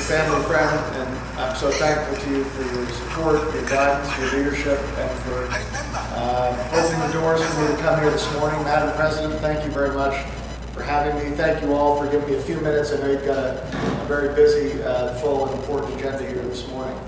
family friend, and I'm so thankful to you for your support, your guidance, your leadership, and for opening the doors for me to come here this morning. Madam President, thank you very much for having me. Thank you all for giving me a few minutes. I know you've got a very busy, full, and important agenda here this morning.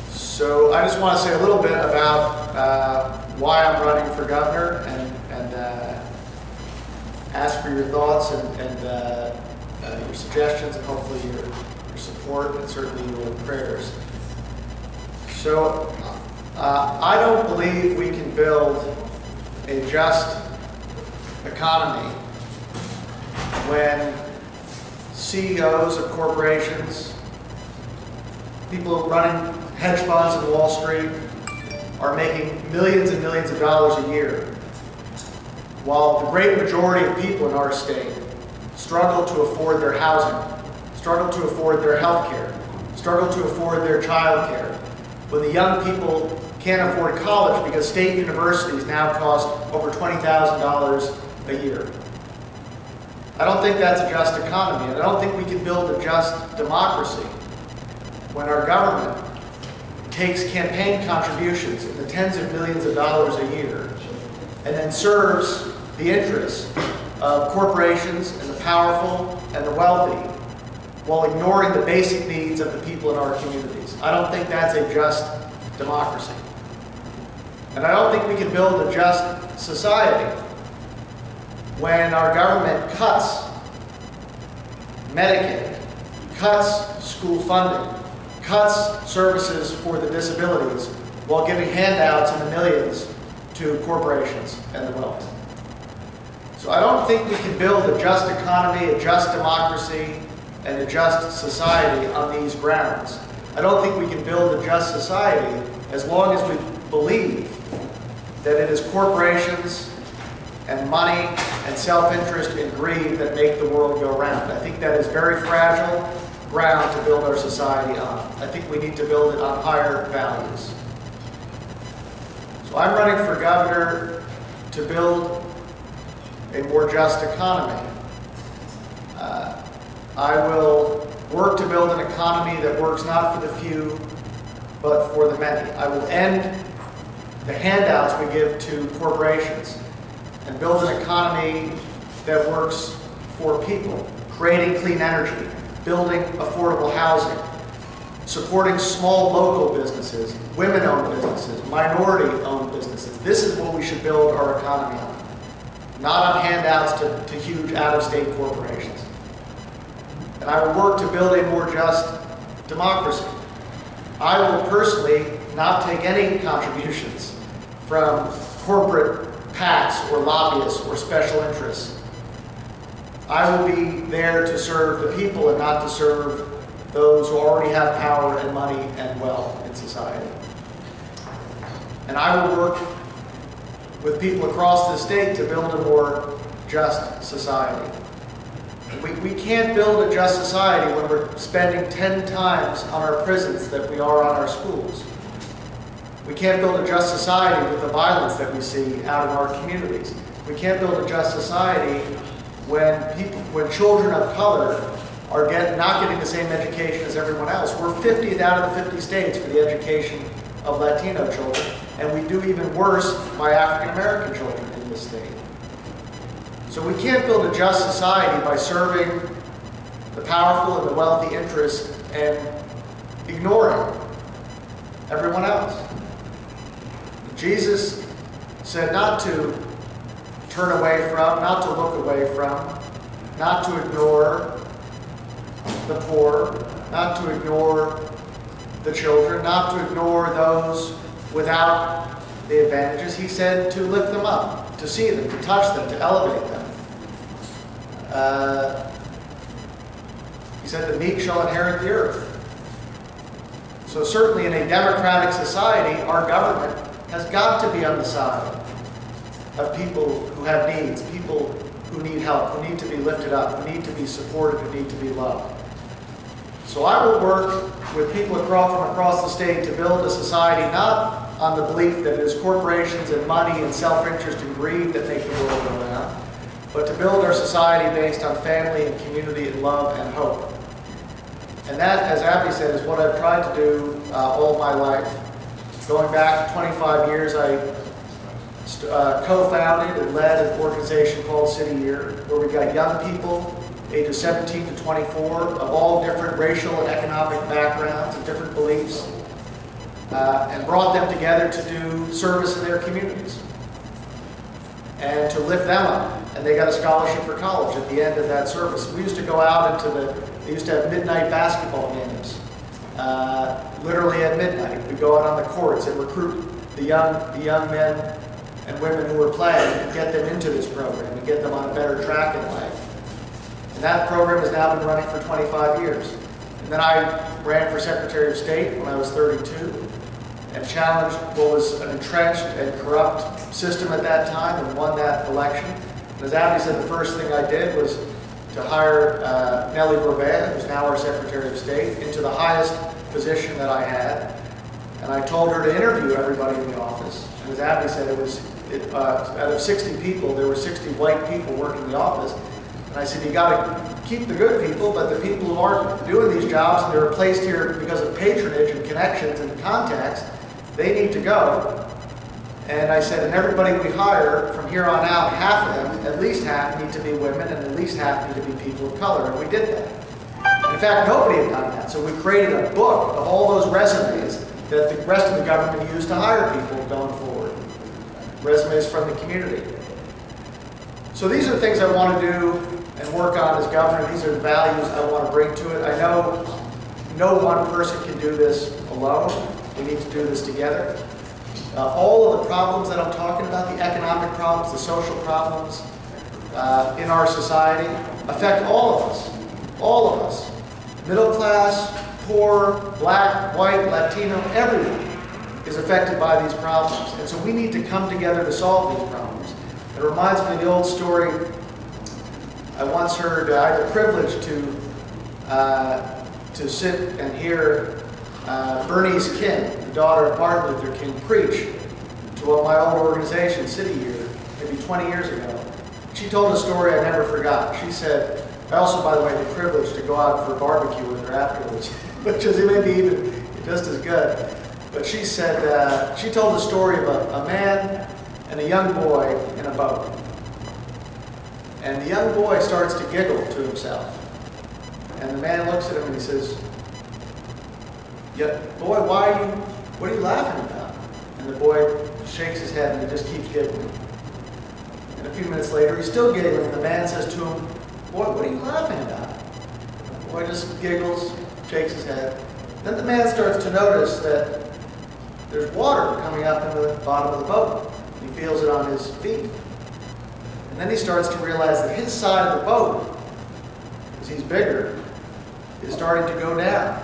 So I just want to say a little bit about why I'm running for governor and ask for your thoughts and your suggestions, and hopefully your support, and certainly your prayers. So I don't believe we can build a just economy when CEOs of corporations, people running hedge funds in Wall Street, are making millions and millions of dollars a year, while the great majority of people in our state struggle to afford their housing, struggle to afford their health care, struggle to afford their child care. When the young people can't afford college because state universities now cost over $20,000 a year. I don't think that's a just economy, and I don't think we can build a just democracy when our government takes campaign contributions in the tens of millions of dollars a year and then serves the interests of corporations and the powerful and the wealthy while ignoring the basic needs of the people in our communities. I don't think that's a just democracy. And I don't think we can build a just society when our government cuts Medicaid, cuts school funding, cuts services for the disabilities, while giving handouts in the millions to corporations and the wealthy. So I don't think we can build a just economy, a just democracy, and a just society on these grounds. I don't think we can build a just society as long as we believe that it is corporations and money and self-interest and greed that make the world go round. I think that is very fragile ground to build our society on. I think we need to build it on higher values. So I'm running for governor to build a more just economy. I will work to build an economy that works not for the few, but for the many. I will end the handouts we give to corporations and build an economy that works for people, creating clean energy, building affordable housing, supporting small local businesses, women-owned businesses, minority-owned businesses. This is what we should build our economy on, not on handouts to huge out-of-state corporations. And I will work to build a more just democracy. I will personally not take any contributions from corporate PACs or lobbyists or special interests. I will be there to serve the people and not to serve those who already have power and money and wealth in society. And I will work with people across the state to build a more just society. We can't build a just society when we're spending 10 times on our prisons that we are on our schools. We can't build a just society with the violence that we see out in our communities. We can't build a just society when children of color are not getting the same education as everyone else. We're 50th out of the 50 states for the education of Latino children, and we do even worse by African American children in this state. So we can't build a just society by serving the powerful and the wealthy interests and ignoring everyone else. Jesus said not to turn away from, not to look away from, not to ignore the poor, not to ignore the children, not to ignore those without the advantages. He said to lift them up, to see them, to touch them, to elevate them. He said the meek shall inherit the earth. So certainly in a democratic society, our government has got to be on the side of people who have needs, people who need help, who need to be lifted up, who need to be supported, who need to be loved. So I will work with people from across the state to build a society not on the belief that it is corporations and money and self-interest and greed that make the world go round, but to build our society based on family and community and love and hope. And that, as Abby said, is what I've tried to do all my life. Going back 25 years, I co-founded and led an organization called City Year, where we got young people ages 17 to 24 of all different racial and economic backgrounds and different beliefs, and brought them together to do service in their communities and to lift them up. And they got a scholarship for college at the end of that service. We used to go out into they used to have midnight basketball games, literally at midnight. We'd go out on the courts and recruit the young men and women who were playing and get them into this program and get them on a better track in life. And that program has now been running for 25 years. And then I ran for Secretary of State when I was 32 and challenged what was an entrenched and corrupt system at that time and won that election. And as Abby said, the first thing I did was to hire Nellie Rhode, who's now our Secretary of State, into the highest position that I had. And I told her to interview everybody in the office. And as Abby said, out of 60 people, there were 60 white people working in the office. And I said, you got to keep the good people, but the people who aren't doing these jobs and they're placed here because of patronage and connections and contacts, they need to go. And I said, and everybody we hire from here on out, half of them, at least half, need to be women, and at least half need to be people of color. And we did that. In fact, nobody had done that. So we created a book of all those resumes that the rest of the government used to hire people going forward. Resumes from the community. So these are the things I want to do and work on as governor. These are the values I want to bring to it. I know no one person can do this alone. We need to do this together. All of the problems that I'm talking about, the economic problems, the social problems in our society, affect all of us. All of us. Middle class, poor, black, white, Latino, everyone is affected by these problems. And so we need to come together to solve these problems. It reminds me of the old story I once heard. I had the privilege to sit and hear Bernice King, the daughter of Martin Luther King, preach to my old organization, City Year, maybe 20 years ago. She told a story I never forgot. She said, I also, by the way, had the privilege to go out for a barbecue with her afterwards, which is maybe even just as good. But she said, she told the story of a man and a young boy in a boat. And the young boy starts to giggle to himself. And the man looks at him and he says, "Yeah, boy, what are you laughing about?" And the boy shakes his head and he just keeps giggling. And a few minutes later, he's still giggling. The man says to him, "Boy, what are you laughing about?" The boy just giggles, shakes his head. Then the man starts to notice that there's water coming up into the bottom of the boat. He feels it on his feet. And then he starts to realize that his side of the boat, because he's bigger, is starting to go down.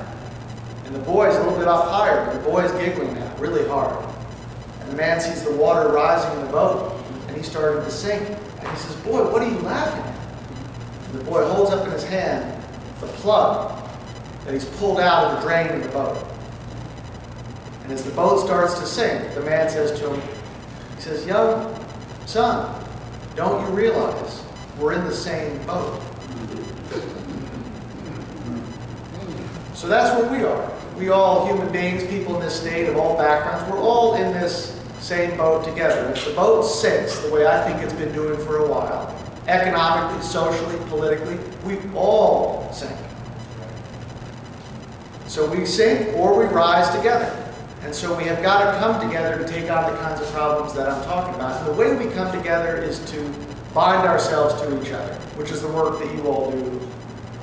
And the boy's a little bit up higher, and the boy's giggling now, really hard. And the man sees the water rising in the boat, and he's starting to sink. And he says, "Boy, what are you laughing at?" And the boy holds up in his hand the plug that he's pulled out of the drain in the boat. And as the boat starts to sink, the man says to him, he says, "Young son, don't you realize we're in the same boat?" So that's what we are. We all, human beings, people in this state of all backgrounds, we're all in this same boat together. If the boat sinks the way I think it's been doing for a while, economically, socially, politically, we all sink. So we sink or we rise together. And so we have got to come together to take on the kinds of problems that I'm talking about. And the way we come together is to bind ourselves to each other, which is the work that you all do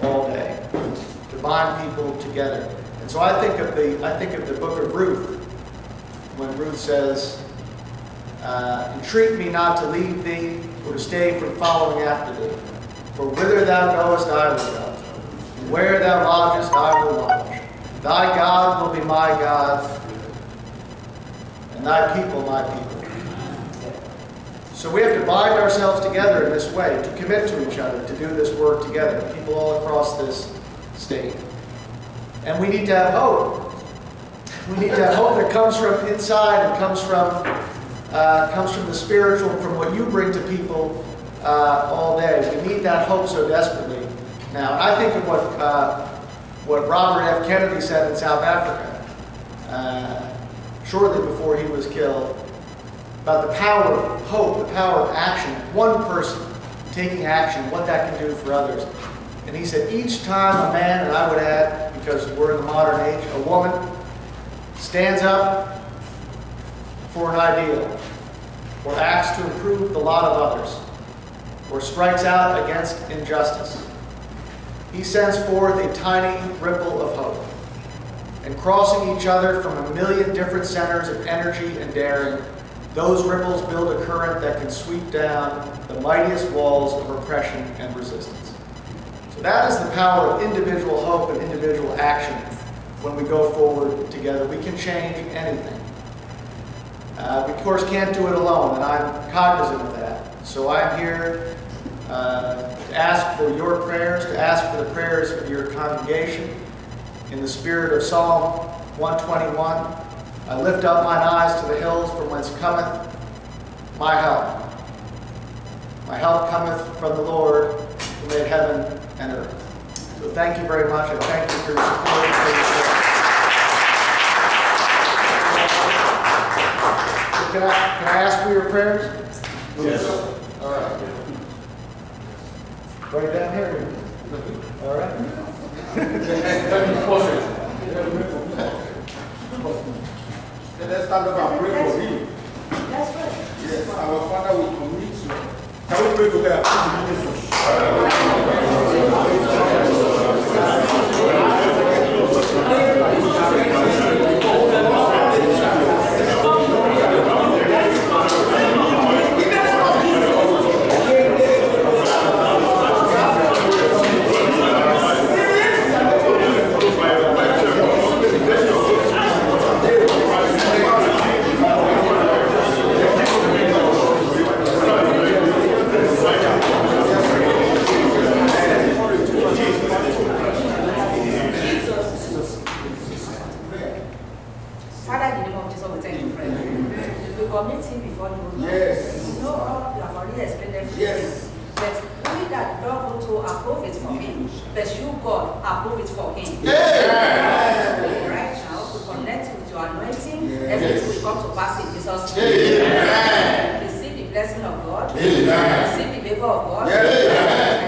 all day, to bind people together. And so I think of the book of Ruth, when Ruth says, "Entreat me not to leave thee, or to stay from following after thee. For whither thou goest, I will go, and where thou lodgest, I will lodge. Thy God will be my God, and thy people my people." So we have to bind ourselves together in this way, to commit to each other, to do this work together, people all across this state. And we need to have hope. We need to have hope that comes from inside and comes from the spiritual, from what you bring to people all day. We need that hope so desperately now. I think of what Robert F. Kennedy said in South Africa shortly before he was killed about the power of hope, the power of action, one person taking action, what that can do for others. And he said, each time a man, and I would add, because we're in the modern age, a woman stands up for an ideal, or acts to improve the lot of others, or strikes out against injustice, he sends forth a tiny ripple of hope. And crossing each other from a million different centers of energy and daring, those ripples build a current that can sweep down the mightiest walls of oppression and resistance. So that is the power of individual hope and individual action when we go forward together. We can change anything. We, of course, can't do it alone, and I'm cognizant of that. So I'm here to ask for your prayers, to ask for the prayers of your congregation. In the spirit of Psalm 121, I lift up mine eyes to the hills from whence cometh my help. My help cometh from the Lord who made heaven and earth. So thank you very much, and thank you for your support and for your prayer. Can I ask for your prayers? Yes. All right. Right down here. All right. Let's start off and pray for him. That's right. Yes, our Father will commit you. Can we pray together? Receive the blessing of God. Receive the favor of God.